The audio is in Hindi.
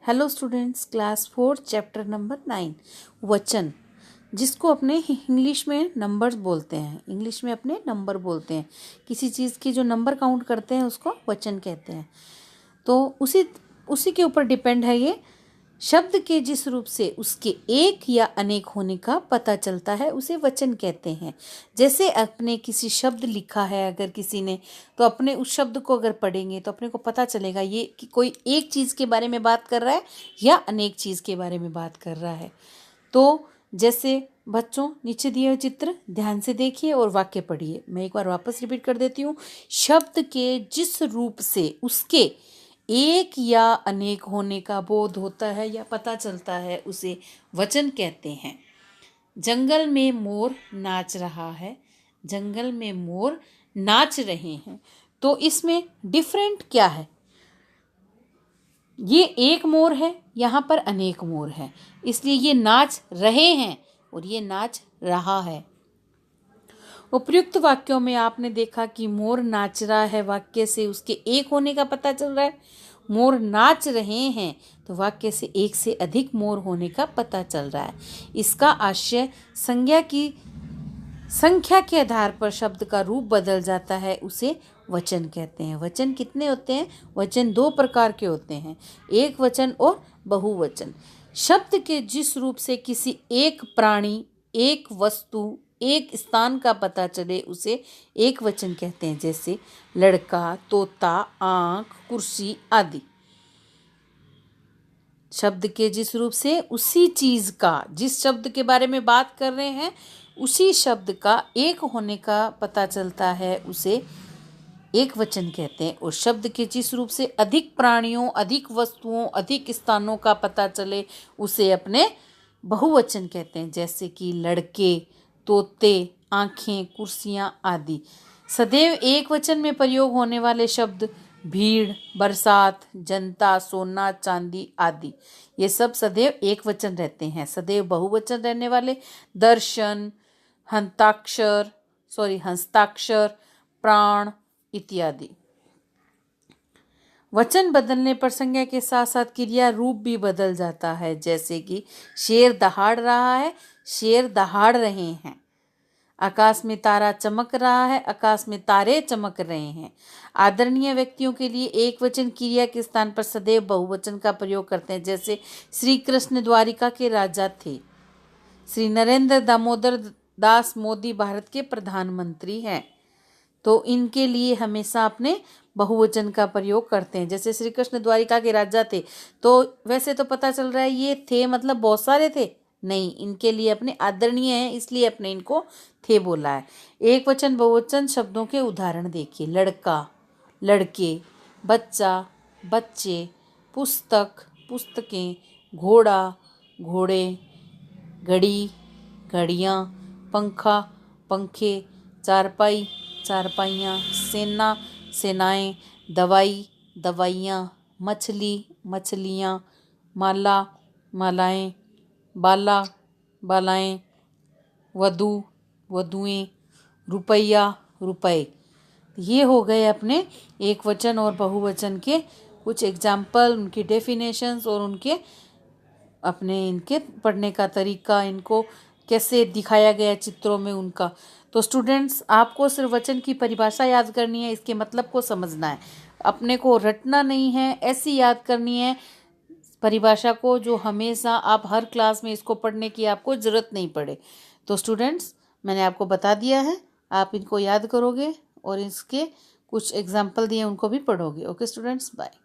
Hello students, class 4 chapter number 9 वचन, जिसको अपने इंग्लिश में नंबर्स बोलते हैं। इंग्लिश में अपने नंबर बोलते हैं। किसी चीज़ की जो नंबर काउंट करते हैं उसको वचन कहते हैं। तो उसी के ऊपर डिपेंड है ये। शब्द के जिस रूप से उसके एक या अनेक होने का पता चलता है उसे वचन कहते हैं। जैसे अपने किसी शब्द लिखा है अगर किसी ने, तो अपने उस शब्द को अगर पढ़ेंगे तो अपने को पता चलेगा ये कि कोई एक चीज़ के बारे में बात कर रहा है या अनेक चीज़ के बारे में बात कर रहा है। तो जैसे बच्चों, नीचे दिए हुए चित्र ध्यान से देखिए और वाक्य पढ़िए। मैं एक बार वापस रिपीट कर देती हूँ। शब्द के जिस रूप से उसके एक या अनेक होने का बोध होता है या पता चलता है उसे वचन कहते हैं। जंगल में मोर नाच रहा है। जंगल में मोर नाच रहे हैं। तो इसमें डिफरेंट क्या है? ये एक मोर है, यहाँ पर अनेक मोर है, इसलिए ये नाच रहे हैं और ये नाच रहा है। उपयुक्त वाक्यों में आपने देखा कि मोर नाच रहा है वाक्य से उसके एक होने का पता चल रहा है। मोर नाच रहे हैं तो वाक्य से एक से अधिक मोर होने का पता चल रहा है। इसका आशय संख्या के आधार पर शब्द का रूप बदल जाता है, उसे वचन कहते हैं। वचन कितने होते हैं? वचन दो प्रकार के होते हैं, एक वचन और बहुवचन। शब्द के जिस रूप से किसी एक प्राणी, एक वस्तु, एक स्थान का पता चले उसे एक वचन कहते हैं। जैसे लड़का, तोता, आँख, कुर्सी आदि। शब्द के जिस रूप से उसी चीज़ का, जिस शब्द के बारे में बात कर रहे हैं उसी शब्द का एक होने का पता चलता है, उसे एक वचन कहते हैं। और शब्द के जिस रूप से अधिक प्राणियों, अधिक वस्तुओं, अधिक स्थानों का पता चले उसे अपने बहुवचन कहते हैं। जैसे कि लड़के, तोते, आँखें, कुर्सियाँ आदि। सदैव एक वचन में प्रयोग होने वाले शब्द भीड़, बरसात, जनता, सोना, चांदी आदि, ये सब सदैव एक वचन रहते हैं। सदैव बहुवचन रहने वाले दर्शन, हस्ताक्षर, प्राण इत्यादि। वचन बदलने पर संज्ञा के साथ साथ क्रिया रूप भी बदल जाता है। जैसे कि शेर दहाड़ रहा है, शेर दहाड़ रहे हैं। आकाश में तारा चमक रहा है, आकाश में तारे चमक रहे हैं। आदरणीय व्यक्तियों के लिए एक वचन क्रिया के स्थान पर सदैव बहुवचन का प्रयोग करते हैं। जैसे श्री कृष्ण द्वारिका के राजा थे। श्री नरेंद्र दामोदर दास मोदी भारत के प्रधानमंत्री हैं। तो इनके लिए हमेशा अपने बहुवचन का प्रयोग करते हैं। जैसे श्री कृष्ण द्वारिका के राजा थे, तो वैसे तो पता चल रहा है ये थे मतलब बहुत सारे थे, नहीं, इनके लिए अपने आदरणीय हैं इसलिए अपने इनको थे बोला है। एक वचन बहुवचन शब्दों के उदाहरण देखिए। लड़का, लड़के, बच्चा, बच्चे, पुस्तक, पुस्तकें, घोड़ा, घोड़े, घड़ी, घड़ियाँ, पंखा, पंखे, चारपाई, चारपाइयाँ, सेना, सेनाएं, दवाई, दवाइयाँ, मछली, मछलियाँ, माला, मालाएं, बाला, बालाएं, वधू, वधुएं, रुपया, रुपए। ये हो गए अपने एक वचन और बहुवचन के कुछ एग्जाम्पल, उनकी डेफिनेशंस और उनके अपने इनके पढ़ने का तरीका, इनको कैसे दिखाया गया चित्रों में उनका। तो स्टूडेंट्स, आपको सिर्फ वचन की परिभाषा याद करनी है, इसके मतलब को समझना है, अपने को रटना नहीं है, ऐसी याद करनी है परिभाषा को जो हमेशा आप हर क्लास में इसको पढ़ने की आपको ज़रूरत नहीं पड़े। तो स्टूडेंट्स, मैंने आपको बता दिया है, आप इनको याद करोगे और इसके कुछ एग्जाम्पल दिए उनको भी पढ़ोगे। Okay students, bye.